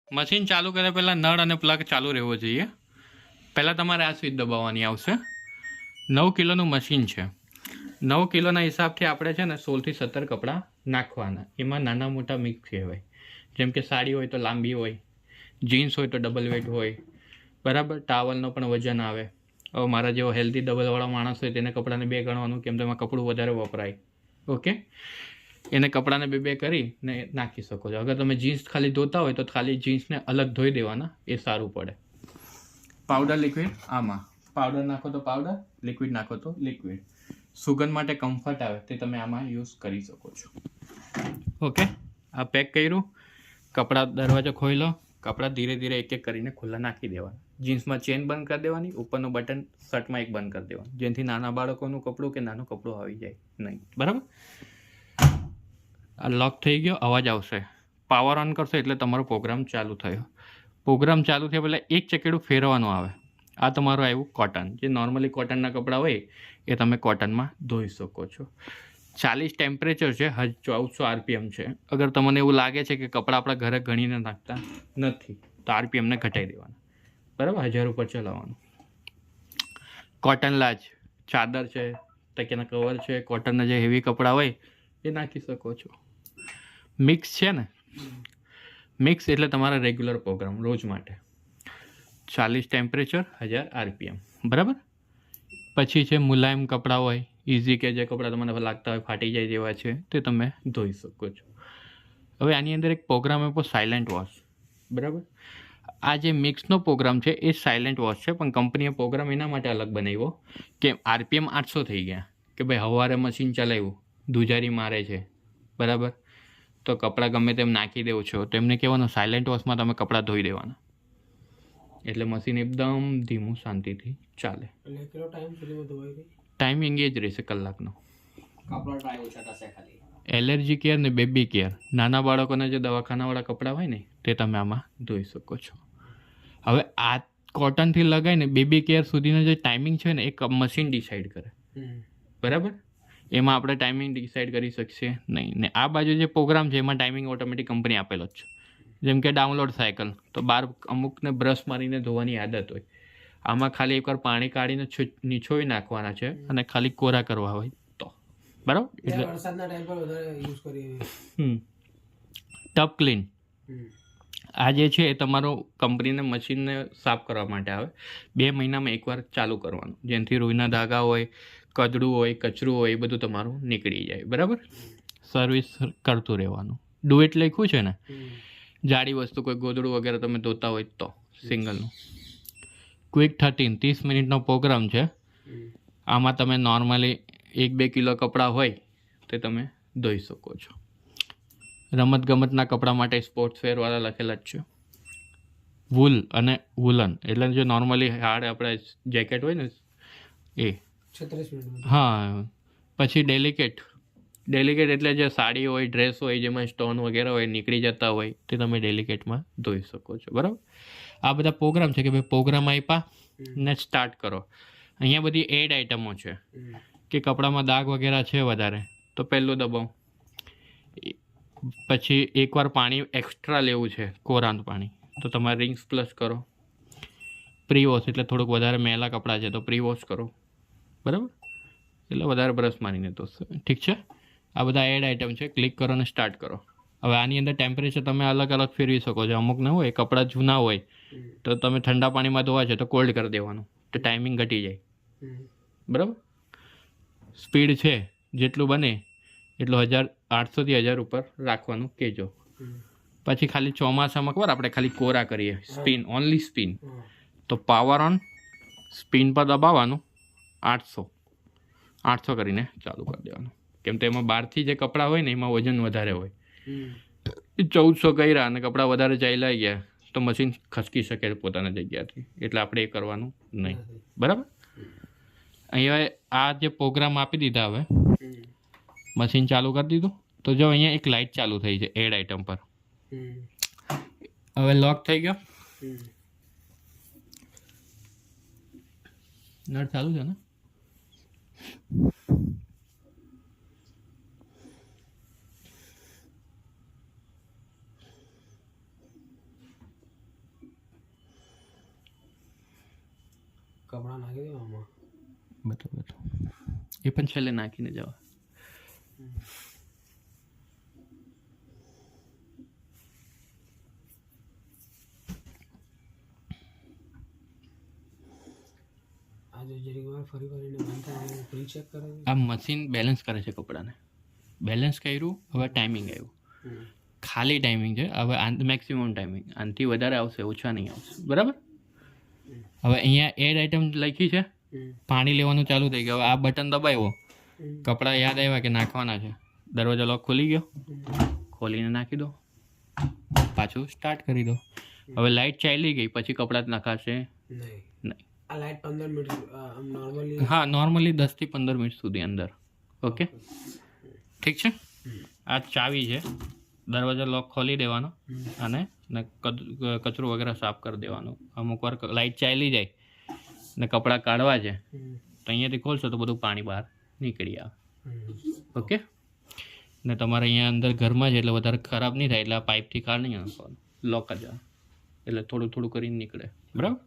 Machine ચાલુ કરે પહેલાં નળ અને પ્લગ ચાલુ રહેવો જોઈએ. પહેલાં તમારે આ સ્વિચ દબાવવાની આવશે. 9 કિલોનું મશીન છે. 9 કિલોના હિસાબથી આપણે છે ને 16 થી 17 કપડાં નાખવાના. એમાં નાના મોટા મિક્સ કહેવાય. જેમ કે સાડી હોય તો લાંબી હોય, જીન્સ હોય તો ડબલ વેટ હોય, બરાબર. ટાવલનો પણ વજન આવે. હવે મારા જેવો હેલ્ધી ડબલવાળો માણસ હોય તેને કપડાને 2 ગણવાનું, કેમ તેમાં કપડું વધારે વપરાય. ઓકે, એને કપડાને 2 કરીને નાખી શકો છો. અગર તમે જીન્સ ખાલી ધોતા હોય તો ખાલી જીન્સને અલગ ધોઈ દેવાના, એ સારું પડે. પાવડર લિક્વિડ આમાં પાવડર નાખો તો પાવડર, લિક્વિડ નાખો તો લિક્વિડ. સુગંધ માટે કમ્ફર્ટ આવે તે તમે આમાં યુઝ કરી શકો છો. ઓકે, આ પેક કર્યું. કપડાં દરવાજો ખોલી લો. કપડાં ધીરે ધીરે એક એક કરીને ખુલ્લા નાખી દેવાના. જીન્સમાં ચેન બંધ કરી દેવાની, ઉપરનું બટન શર્ટમાં એક બંધ કરી દેવાનું, જેથી નાના બાળકોનું કપડું કે નાનું કપડું આવી જાય નહીં. બરાબર. આ લોક થઈ ગયો. અવાજ આવશે. પાવર ઓન કરશો એટલે તમારો પ્રોગ્રામ ચાલુ થયો. પ્રોગ્રામ ચાલુ થયા પહેલાં એક ચકેડું ફેરવાનું આવે. આ તમારું આવ્યું કોટન. જે નોર્મલી કોટનના કપડાં હોય એ તમે કોટનમાં ધોઈ શકો છો. 40 ટેમ્પરેચર છે, 1400 RPM છે. અગર તમને એવું લાગે છે કે કપડાં આપણા ઘરે ગણીને નાખતા નથી તો RPMને ઘટાડી દેવાના. બરાબર, 1000 ઉપર ચલાવવાનું. કોટન લાજ ચાદર છે, તકિયાના કવર છે, કોટનના જે હેવી કપડાં હોય એ નાખી શકો છો. મિક્સ છે ને, મિક્સ એટલે તમારા રેગ્યુલર પ્રોગ્રામ રોજ માટે. 40 ટેમ્પરેચર, 1000 RPM. બરાબર. પછી છે મુલાયમ કપડાં હોય, ઇઝી, કે જે કપડાં તમને લાગતા હોય ફાટી જાય જેવા છે તે તમે ધોઈ શકો છો. હવે આની અંદર એક પ્રોગ્રામ આપ્યો સાયલેન્ટ વોશ. બરાબર. આ જે મિક્સનો પ્રોગ્રામ છે એ સાયલેન્ટ વોશ છે, પણ કંપનીએ પ્રોગ્રામ એના માટે અલગ બનાવ્યો કે RPM 800 થઈ ગયા કે ભાઈ સવારે મશીન ચલાવ્યું, ધુજારી મારે છે, બરાબર, તો કપડાં ગમે તેમ નાખી દેવો છો તો એમને કહેવાનું સાયલેન્ટ વોશમાં તમે કપડાં ધોઈ દેવાના, એટલે મશીન એકદમ ધીમું શાંતિથી ચાલે. ટાઈમિંગ એ જ રહેશે કલાકનો. એલર્જી કેર ને બેબી કેર, નાના બાળકોના જે દવાખાનાવાળા કપડાં હોય ને તે તમે આમાં ધોઈ શકો છો. હવે આ કોટનથી લગાવીને બેબી કેર સુધીનો જે ટાઈમિંગ છે ને એ મશીન ડિસાઈડ કરે. બરાબર. એમાં આપણે ટાઈમિંગ ડિસાઈડ કરી શકશે નહીં. ને આ બાજુ જે પ્રોગ્રામ છે એમાં ટાઈમિંગ ઓટોમેટિક કંપની આપેલો જ છે. જેમ કે ડાઉનલોડ સાયકલ, તો બાર અમુકને બ્રશ મારીને ધોવાની આદત હોય. આમાં ખાલી એકવાર પાણી કાઢીને નીચોવી નાખવાના છે અને ખાલી કોરા કરવા હોય તો. બરાબર. એટલે ટપ ક્લીન આ જે છે એ તમારું કંપનીને મશીનને સાફ કરવા માટે આવે. 2 મહિનામાં એકવાર ચાલુ કરવાનું, જેનાથી રૂઈના ધાગા હોય, કદડું હોય, કચરું હોય એ બધું તમારું નીકળી જાય. બરાબર. સર્વિસ કરતું રહેવાનું. ડુ ઇટ લખ્યું છે ને, જાડી વસ્તુ કોઈ ગોદડું વગેરે તમે ધોતા હોય તો સિંગલનું. ક્વિક 13 30 મિનિટનો પ્રોગ્રામ છે. આમાં તમે નોર્મલી 1-2 કિલો કપડાં હોય તે તમે ધોઈ શકો છો. રમતગમતના કપડાં માટે સ્પોર્ટ્સ વેરવાળા લખેલા જ છે. વૂલ અને વુલન એટલે જે નોર્મલી હાર્ડ આપણે જેકેટ હોય ને એ. હા. પછી ડેલિકેટ એટલે જે સાડી હોય, ડ્રેસ હોય જેમાં સ્ટોન વગેરે હોય નીકળી જતા હોય તે તમે ડેલિકેટમાં ધોઈ શકો છો. બરાબર. આ બધા પ્રોગ્રામ છે કે ભાઈ પ્રોગ્રામ આપ્યા ને સ્ટાર્ટ કરો. અહીંયા બધી એડ આઇટમો છે કે કપડામાં દાગ વગેરે છે વધારે તો પહેલું દબાવ. પછી એકવાર પાણી એક્સ્ટ્રા લેવું છે, કોરાનું પાણી, તો તમારે રિંગ્સ પ્લસ કરો. પ્રી વોશ એટલે થોડુંક વધારે મેલા કપડાં છે તો પ્રી વોશ કરો. બરાબર. એટલે વધારે બ્રશ મારીને તો ઠીક છે. આ બધા એડ આઇટમ છે. ક્લિક કરો અને સ્ટાર્ટ કરો. હવે આની અંદર ટેમ્પરેચર તમે અલગ અલગ ફેરવી શકો છો. અમુક ન હોય કપડાં જૂના હોય તો તમે ઠંડા પાણીમાં ધોવા છે તો કોલ્ડ કરી દેવાનું, તો ટાઈમિંગ ઘટી જાય. બરાબર. સ્પીડ છે જેટલું બને એટલું 800 થી 1000 ઉપર રાખવાનું કહેજો. પછી ખાલી ચોમાસામાં ખબર આપણે ખાલી કોરા કરીએ, સ્પિન, ઓનલી સ્પિન, તો પાવર ઓન સ્પિન પર દબાવવાનું, 800 કરીને ચાલુ કરી દેવાનું. કેમ તો એમાં બહારથી જે કપડાં હોય ને એમાં વજન વધારે હોય. 1400 કર્યા અને કપડાં વધારે ચાલ્યા ગયા તો મશીન ખસકી શકે પોતાના જગ્યાથી, એટલે આપણે એ કરવાનું નહીં. બરાબર. અહીંયા આ જે પ્રોગ્રામ આપી દીધા, હવે મશીન ચાલુ કરી દીધું તો જો અહીંયા એક લાઇટ ચાલુ થઈ છે એડ આઇટમ પર. હવે લોક થઈ ગયો. નળ ચાલુ છે ને. કપડાં નાખી દો આમાં. બરાબર, એ પણ છેલ્લે નાખીને જવા. આજે જરીક વાર ફરી ફરીને બંધ થાય પ્રી ચેક કરે. આ મશીન બેલેન્સ કરે છે કપડાને. બેલેન્સ કર્યું, હવે ટાઈમિંગ આવ્યું. ખાલી ટાઈમિંગ છે, હવે મેક્સિમમ ટાઈમિંગ. આનાથી વધારે આવશે, ઓછા નહીં આવશે. બરાબર. હવે અહીંયા એડ આઇટમ લખી છે, પાણી લેવાનું ચાલુ થઈ ગયું. હવે આ બટન દબાવ્યો, કપડાં યાદ આવ્યા કે નાખવાના છે. દરવાજો લોક ખોલી ગયો, ખોલીને નાખી દો, પાછું સ્ટાર્ટ કરી દો. હવે લાઇટ ચાલી ગઈ પછી કપડાં જ નખાશે નહીં. આ લાઇટ 15 મિનિટ નોર્મલી, હા, નોર્મલી 10 થી 15 મિનિટ સુધી અંદર. ઓકે, ઠીક છે. આ ચાવી છે, દરવાજો લોક ખોલી દેવાનો અને કચરું વગેરે સાફ કરી દેવાનું. અમુક વાર લાઇટ ચાલી જાય ને કપડાં કાઢવા છે તો અહીંયાથી ખોલશો તો બધું પાણી બહાર નીકળી આવે. ઓકે, ને તમારે અહીંયા અંદર ઘરમાં છે એટલે વધારે ખરાબ નહીં થાય, એટલે આ પાઇપથી કાઢ નહીં નાખવાનું, લોક જ આવે એટલે થોડું થોડું કરીને નીકળે. બરાબર.